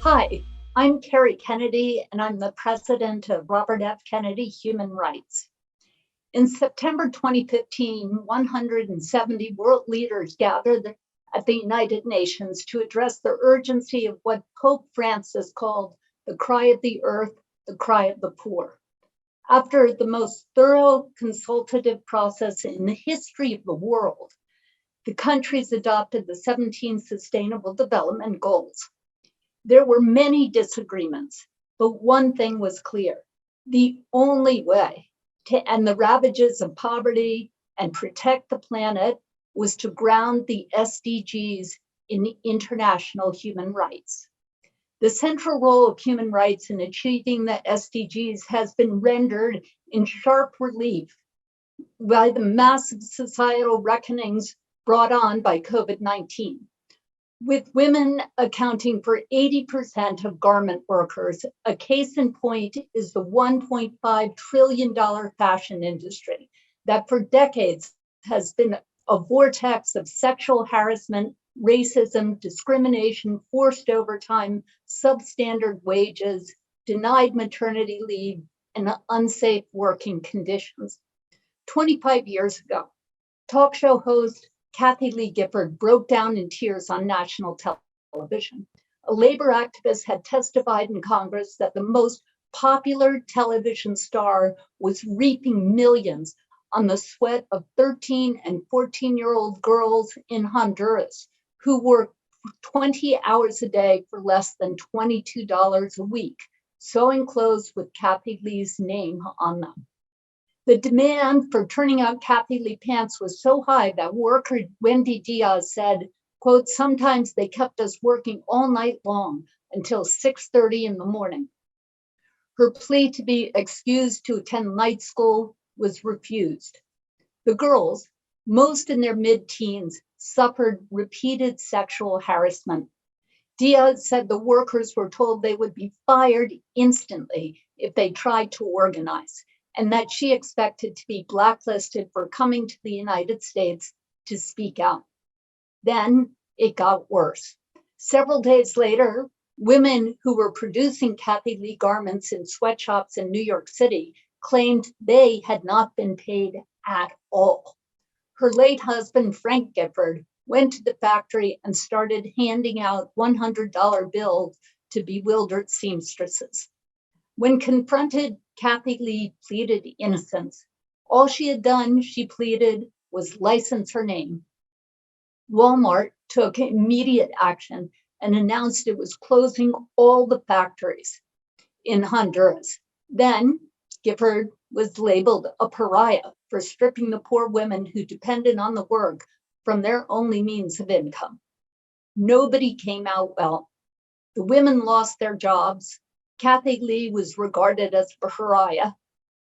Hi, I'm Kerry Kennedy, and I'm the president of Robert F. Kennedy Human Rights. In September 2015, 170 world leaders gathered at the United Nations to address the urgency of what Pope Francis called the cry of the earth, the cry of the poor. After the most thorough consultative process in the history of the world, the countries adopted the 17 Sustainable Development Goals. There were many disagreements, but one thing was clear. The only way to end the ravages of poverty and protect the planet was to ground the SDGs in international human rights. The central role of human rights in achieving the SDGs has been rendered in sharp relief by the massive societal reckonings brought on by COVID-19. With women accounting for 80% of garment workers, a case in point is the $1.5 trillion fashion industry that for decades has been a vortex of sexual harassment, racism, discrimination, forced overtime, substandard wages, denied maternity leave, and unsafe working conditions. 25 years ago, talk show host Kathy Lee Gifford broke down in tears on national television. A labor activist had testified in Congress that the most popular television star was reaping millions on the sweat of 13 and 14-year-old girls in Honduras who worked 20 hours a day for less than $22 a week, sewing clothes with Kathy Lee's name on them. The demand for turning out Kathy Lee pants was so high that worker Wendy Diaz said, quote, "Sometimes they kept us working all night long until 6:30 in the morning." Her plea to be excused to attend night school was refused. The girls, most in their mid-teens, suffered repeated sexual harassment. Diaz said the workers were told they would be fired instantly if they tried to organize, and that she expected to be blacklisted for coming to the United States to speak out. Then it got worse. Several days later, women who were producing Kathy Lee garments in sweatshops in New York City claimed they had not been paid at all. Her late husband, Frank Gifford, went to the factory and started handing out $100 bills to bewildered seamstresses. When confronted, Kathy Lee pleaded innocence. All she had done, she pleaded, was license her name. Walmart took immediate action and announced it was closing all the factories in Honduras. Then Gifford was labeled a pariah for stripping the poor women who depended on the work from their only means of income. Nobody came out well. The women lost their jobs. Kathy Lee was regarded as a pariah.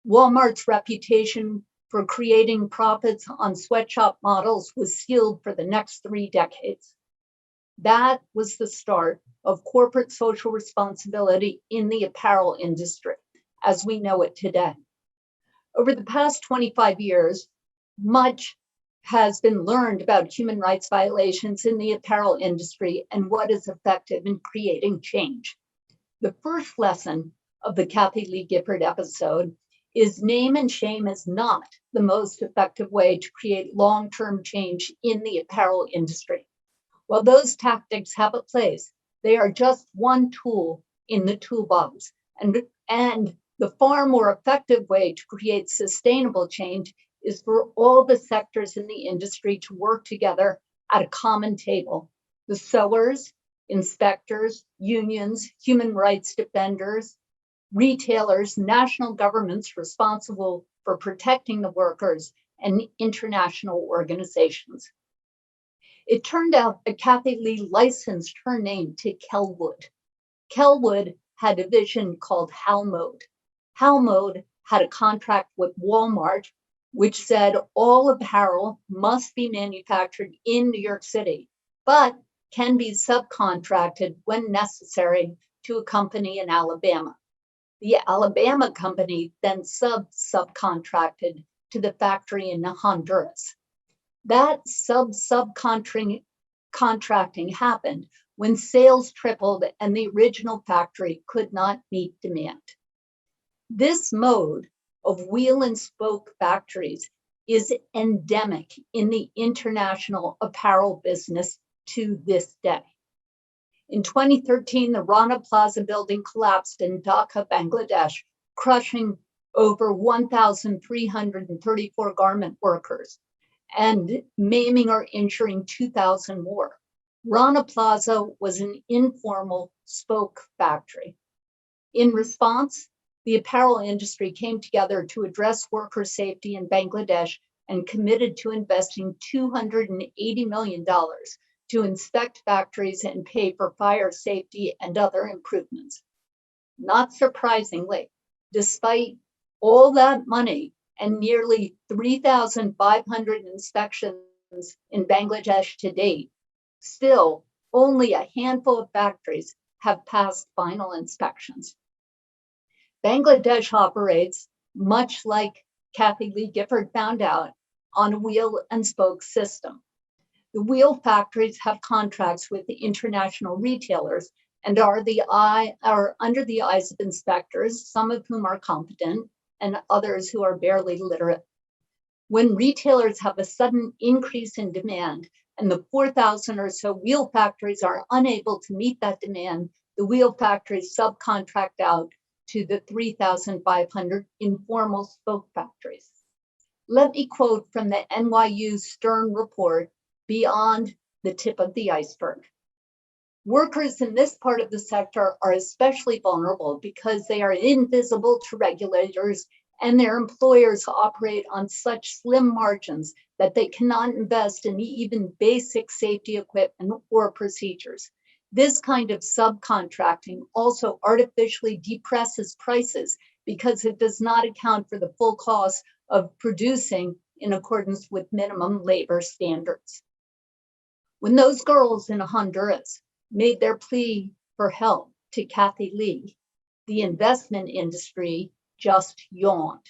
Walmart's reputation for creating profits on sweatshop models was sealed for the next 3 decades. That was the start of corporate social responsibility in the apparel industry, as we know it today. Over the past 25 years, much has been learned about human rights violations in the apparel industry and what is effective in creating change. The first lesson of the Kathy Lee Gifford episode is name and shame is not the most effective way to create long-term change in the apparel industry. While those tactics have a place, they are just one tool in the toolbox. And the far more effective way to create sustainable change is for all the sectors in the industry to work together at a common table. The sewers, inspectors, unions, human rights defenders, retailers, national governments responsible for protecting the workers, and international organizations. It turned out that Kathy Lee licensed her name to Kellwood. Kellwood had a division called Halmode. Halmode had a contract with Walmart, which said all apparel must be manufactured in New York City, but can be subcontracted when necessary to a company in Alabama. The Alabama company then subcontracted to the factory in Honduras. That subcontracting happened when sales tripled and the original factory could not meet demand. This mode of wheel and spoke factories is endemic in the international apparel business to this day. In 2013, the Rana Plaza building collapsed in Dhaka, Bangladesh, crushing over 1,334 garment workers and maiming or injuring 2,000 more. Rana Plaza was an informal spoke factory. In response, the apparel industry came together to address worker safety in Bangladesh and committed to investing $280 million to inspect factories and pay for fire safety and other improvements. Not surprisingly, despite all that money and nearly 3,500 inspections in Bangladesh to date, still only a handful of factories have passed final inspections. Bangladesh operates, much like Kathy Lee Gifford found out, on a wheel and spoke system. The wheel factories have contracts with the international retailers and are under the eyes of inspectors, some of whom are competent and others who are barely literate. When retailers have a sudden increase in demand and the 4,000 or so wheel factories are unable to meet that demand, the wheel factories subcontract out to the 3,500 informal spoke factories. Let me quote from the NYU Stern report, Beyond the Tip of the Iceberg. Workers in this part of the sector are especially vulnerable because they are invisible to regulators and their employers operate on such slim margins that they cannot invest in even basic safety equipment or procedures. This kind of subcontracting also artificially depresses prices because it does not account for the full cost of producing in accordance with minimum labor standards. When those girls in Honduras made their plea for help to Kathy Lee, the investment industry just yawned.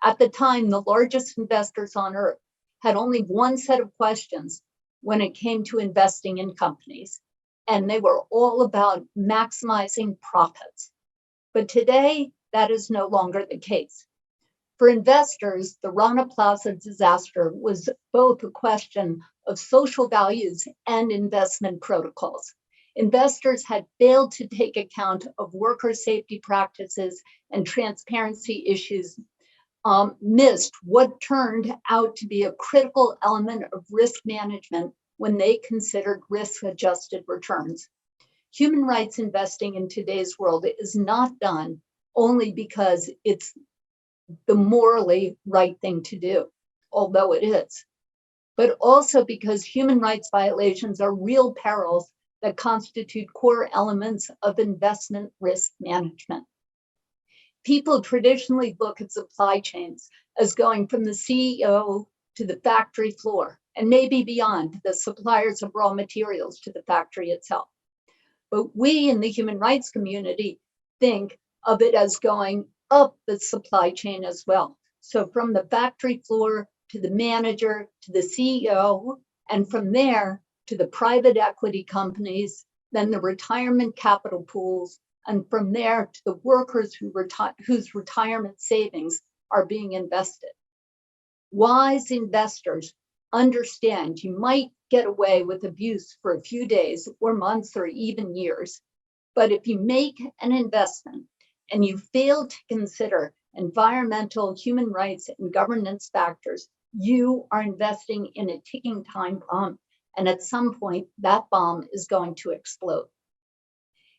At the time, the largest investors on earth had only one set of questions when it came to investing in companies, and they were all about maximizing profits. But today, that is no longer the case. For investors, the Rana Plaza disaster was both a question of social values and investment protocols. Investors had failed to take account of worker safety practices and transparency issues, missed what turned out to be a critical element of risk management when they considered risk-adjusted returns. Human rights investing in today's world is not done only because it's the morally right thing to do, although it is, but also because human rights violations are real perils that constitute core elements of investment risk management. People traditionally look at supply chains as going from the CEO to the factory floor, and maybe beyond, the suppliers of raw materials to the factory itself. But we in the human rights community think of it as going up the supply chain as well. So from the factory floor to the manager to the CEO, and from there to the private equity companies, then the retirement capital pools, and from there to the workers whose retirement savings are being invested. Wise investors understand you might get away with abuse for a few days or months or even years, but if you make an investment and you fail to consider environmental, human rights, and governance factors, you are investing in a ticking time bomb, and at some point, that bomb is going to explode.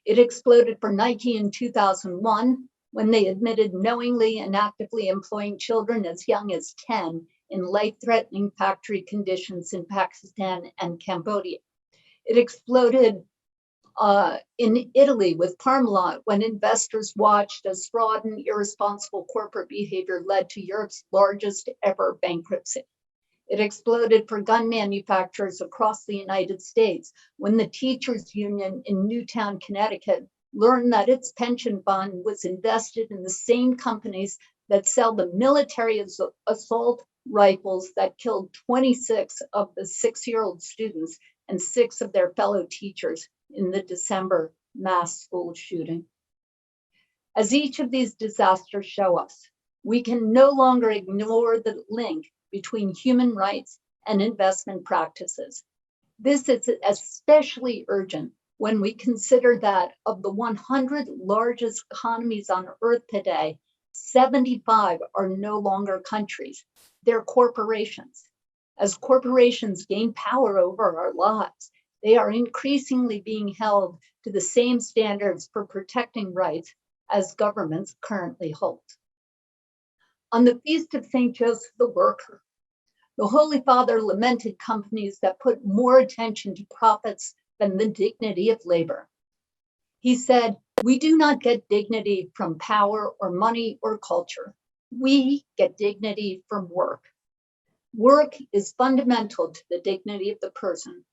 It exploded for Nike in 2001 when they admitted knowingly and actively employing children as young as 10 in life-threatening factory conditions in Pakistan and Cambodia. It exploded in Italy with Parmalat when investors watched as fraud and irresponsible corporate behavior led to Europe's largest ever bankruptcy. It exploded for gun manufacturers across the United States when the teachers union in Newtown, Connecticut learned that its pension fund was invested in the same companies that sell the military assault rifles that killed 26 of the 6-year-old students and 6 of their fellow teachers in the December mass school shooting. As each of these disasters show us, we can no longer ignore the link between human rights and investment practices. This is especially urgent when we consider that of the 100 largest economies on Earth today, 75 are no longer countries, they're corporations. As corporations gain power over our lives, they are increasingly being held to the same standards for protecting rights as governments currently hold. On the feast of St. Joseph the Worker, the Holy Father lamented companies that put more attention to profits than the dignity of labor. He said, "We do not get dignity from power or money or culture. We get dignity from work. Work is fundamental to the dignity of the person.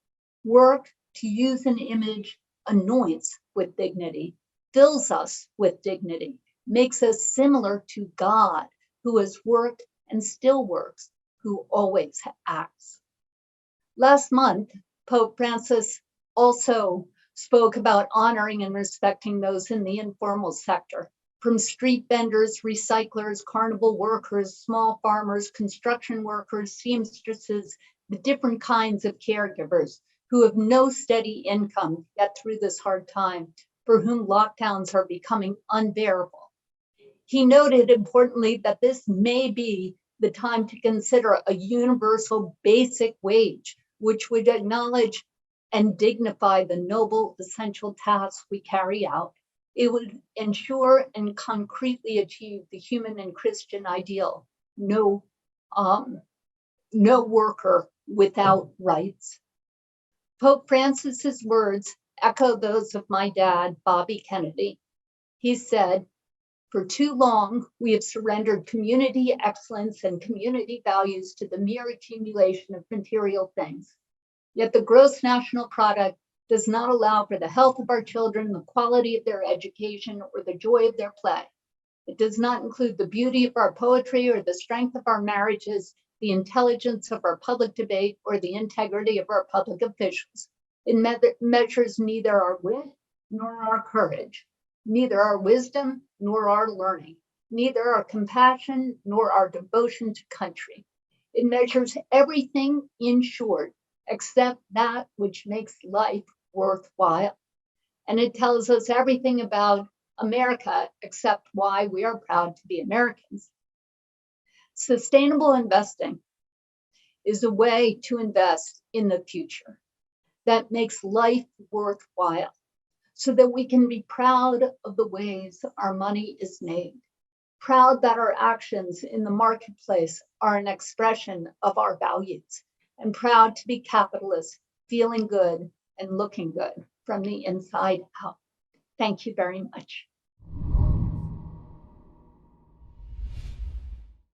Work, to use an image, anoints with dignity, fills us with dignity, makes us similar to God, who has worked and still works, who always acts." Last month, Pope Francis also spoke about honoring and respecting those in the informal sector, from street vendors, recyclers, carnival workers, small farmers, construction workers, seamstresses, the different kinds of caregivers who have no steady income to get through this hard time, for whom lockdowns are becoming unbearable. He noted importantly that this may be the time to consider a universal basic wage, which would acknowledge and dignify the noble essential tasks we carry out. It would ensure and concretely achieve the human and Christian ideal: no worker without rights. Pope Francis's words echo those of my dad, Bobby Kennedy. He said, "For too long, we have surrendered community excellence and community values to the mere accumulation of material things. Yet the gross national product does not allow for the health of our children, the quality of their education, or the joy of their play. It does not include the beauty of our poetry or the strength of our marriages, the intelligence of our public debate, or the integrity of our public officials. It measures neither our wit nor our courage, neither our wisdom nor our learning, neither our compassion nor our devotion to country. It measures everything, in short, except that which makes life worthwhile. And it tells us everything about America except why we are proud to be Americans." Sustainable investing is a way to invest in the future that makes life worthwhile, so that we can be proud of the ways our money is made, proud that our actions in the marketplace are an expression of our values, and proud to be capitalists, feeling good and looking good from the inside out. Thank you very much.